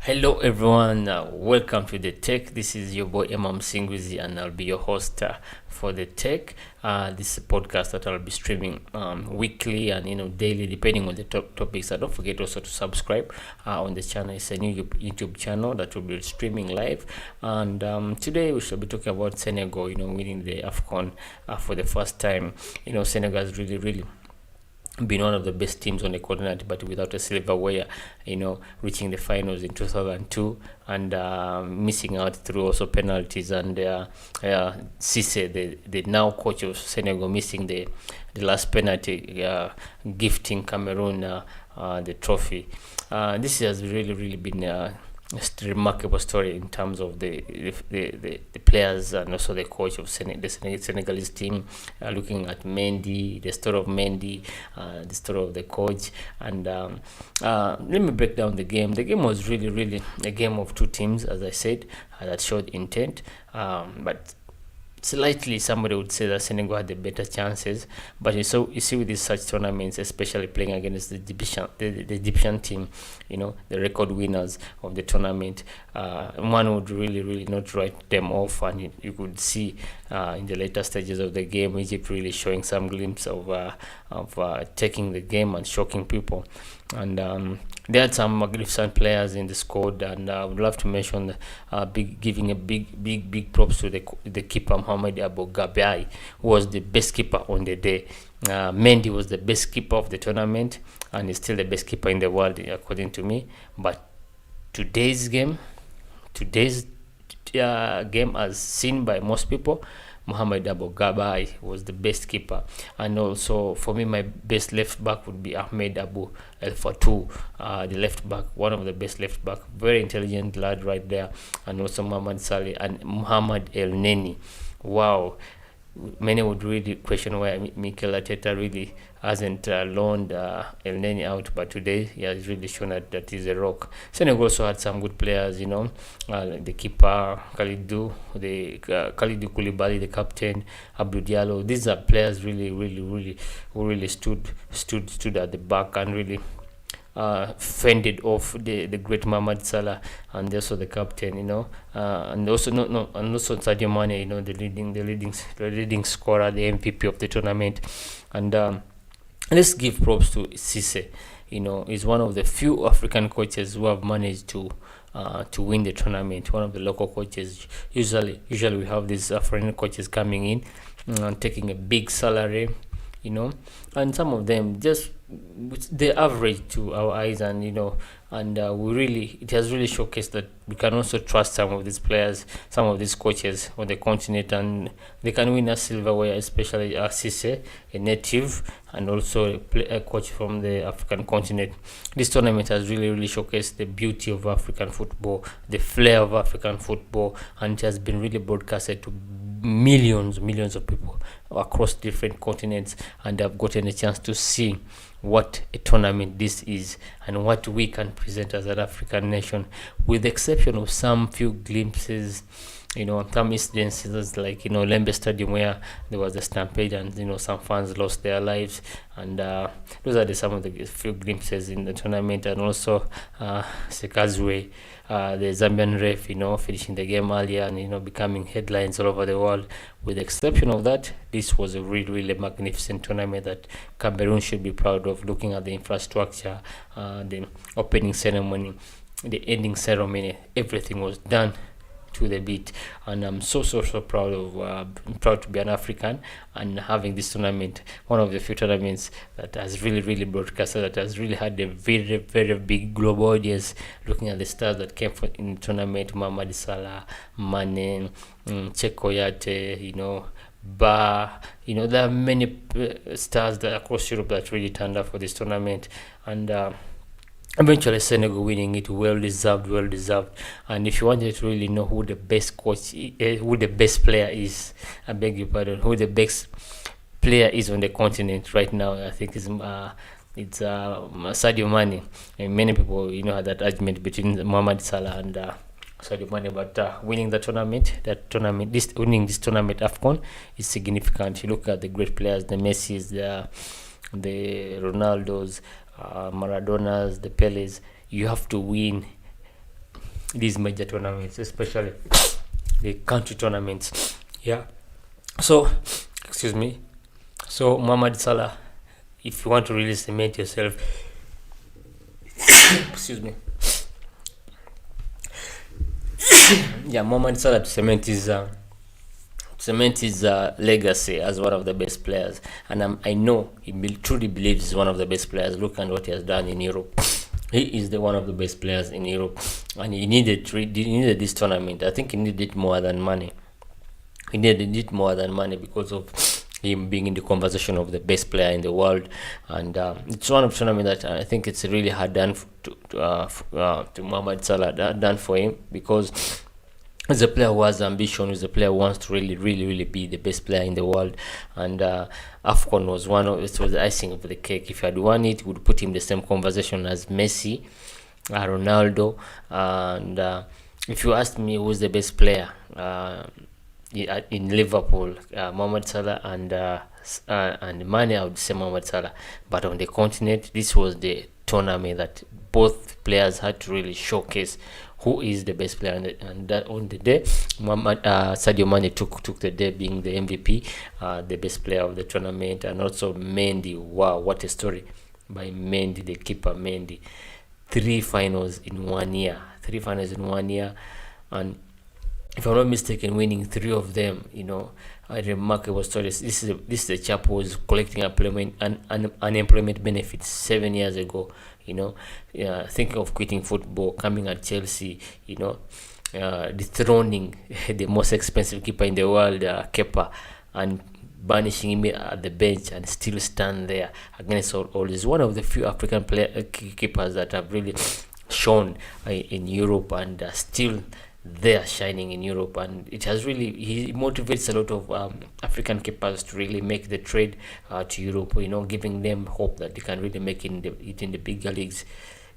Hello everyone, welcome to the Tech. This is your boy Imam Singwizi and I'll be your host for the Tech. This is a podcast that I'll be streaming weekly and daily depending on the topics. Don't forget also to subscribe on the channel. It's a new YouTube channel that will be streaming live, and today we shall be talking about Senegal, winning the Afcon for the first time. Senegal is really been one of the best teams on the continent, but without a silverware, reaching the finals in 2002 and missing out through also penalties. And Cisse, the now coach of Senegal, missing the last penalty, gifting Cameroon the trophy. This has really been a remarkable story in terms of the players and also the coach of the Senegalese team. Looking at Mendy, the story of Mendy, the story of the coach, and let me break down the game. The game was really a game of two teams, as I said, that showed intent, but slightly somebody would say that Senegal had the better chances. But you see with these such tournaments, especially playing against the Egyptian team, the record winners of the tournament, one would really not write them off. And you could see in the later stages of the game, Egypt really showing some glimpse of taking the game and shocking people. And they had some magnificent players in the squad, and I would love to mention giving a big props to the keeper Mohammed Gabai, who was the best keeper on the day. Mendy was the best keeper of the tournament, and is still the best keeper in the world according to me. But today's game, as seen by most people, Mohamed Gabai was the best keeper. And also for me, my best left back would be Ahmed Abu El Fatou, the left back, one of the best left back, very intelligent lad right there. And also Mohamed Saleh and Muhammad El Neni. Wow, many would really question why Mikel Arteta really hasn't loaned El Neni out, but today he has really shown that he's a rock. Senegal also had some good players, the keeper Khalidou Koulibaly, the captain Abdou Diallo. These are players who really stood at the back and really fended off the great Mohamed Salah, and also the captain, and also and also Sadio Mane, the leading scorer, the MVP of the tournament. And let's give props to Cisse. He's one of the few African coaches who have managed to win the tournament. One of the local coaches. Usually we have these foreign coaches coming in and taking a big salary, and some of them just the average to our eyes, and it has really showcased that we can also trust some of these players, some of these coaches on the continent, and they can win a silverware, especially Cisse, a native, and also a coach from the African continent. This tournament has really showcased the beauty of African football, the flair of African football, and it has been really broadcasted to millions of people across different continents, and have gotten a chance to see what a tournament this is and what we can present as an African nation, with the exception of some few glimpses, some incidences like Lembe Stadium, where there was a stampede and some fans lost their lives, and those are some of the few glimpses in the tournament. And also Sekazwe, the Zambian ref, finishing the game earlier and becoming headlines all over the world. With the exception of that, this was a really magnificent tournament that Cameroon should be proud of. Looking at the infrastructure, the opening ceremony, the ending ceremony, everything was done to the beat, and I'm so proud to be an African and having this tournament, one of the few tournaments that has really broadcasted, that has really had a very big global audience. Looking at the stars that came in the tournament, Mohamed Salah, Mane, Chekoyate, there are many stars that across Europe that really turned up for this tournament, and eventually Senegal winning it, well deserved. And if you wanted to really know who the best who the best player is, I beg your pardon, who the best player is on the continent right now, I think it's Sadio Mane. And many people had that argument between Mohamed Salah and Sadio Mane, but winning this tournament Afcon is significant. You look at the great players, the Messis, the Ronaldos, Maradonas, the Peles. You have to win these major tournaments, especially the country tournaments. Yeah. So, excuse me. So, Mohamed Salah, if you want to really cement yourself, excuse me. Yeah, Mohamed Salah to cement his legacy as one of the best players, and I know he truly believes he's one of the best players. Look at what he has done in Europe. He is the one of the best players in Europe, and he needed this tournament. I think he needed it more than money. He needed it more than money because of him being in the conversation of the best player in the world, and it's one of the tournament that I think it's really hard done to Mohamed Salah, done for him, because he's a player who has ambition. He's a player who wants to really be the best player in the world. And Afcon was it was the icing of the cake. If he had won it, would put him in the same conversation as Messi, Ronaldo. And if you ask me who's the best player in Liverpool, Mohamed Salah and Mane, I would say Mohamed Salah. But on the continent, this was the tournament that both players had to really showcase who is the best player, and that on the day, Sadio Mane took the day, being the MVP, the best player of the tournament, and also Mendy. Wow, what a story by Mendy, the keeper Mendy. 3 finals in 1 year, and if I'm not mistaken, winning 3 of them. A remarkable story. This is the chap who was collecting unemployment benefits 7 years ago. Thinking of quitting football, coming at Chelsea. Dethroning the most expensive keeper in the world, Kepa, and banishing him at the bench, and still stand there against all this. One of the few African keepers that have really shown in Europe, and still they are shining in Europe, and he motivates a lot of African keepers to really make the trade to Europe, giving them hope that they can really make it in the bigger leagues.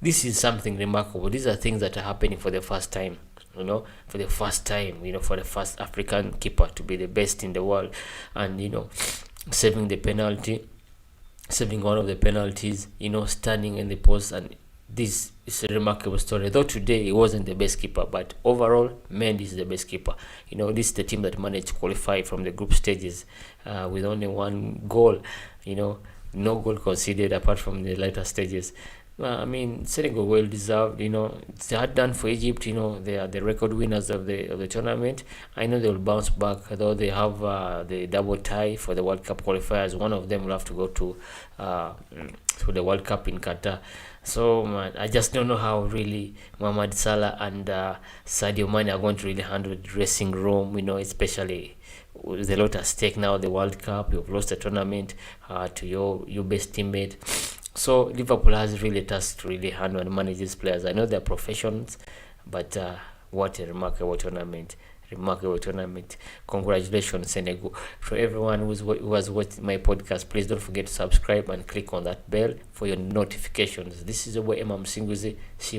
This is something remarkable. These are things that are happening for the first time, for the first African keeper to be the best in the world, and saving one of the penalties, standing in the post. And this is a remarkable story. Though today he wasn't the best keeper, but overall, Mendy is the best keeper. This is the team that managed to qualify from the group stages with only 1 goal. No goal conceded apart from the later stages. Senegal well deserved. It's hard done for Egypt. They are the record winners of the tournament. I know they'll bounce back, though they have the double tie for the World Cup qualifiers. One of them will have to go to the World Cup in Qatar. So I just don't know how really Mohamed Salah and Sadio Mane are going to really handle the dressing room. Especially with a lot at stake now. The World Cup, you've lost the tournament to your best teammate. So Liverpool has really tasked to really handle and manage these players. I know they're professionals, but what a remarkable tournament. Congratulations, Senegal. For everyone who has watched my podcast, please don't forget to subscribe and click on that bell for your notifications. This is your boy Imam Singuzi. See you.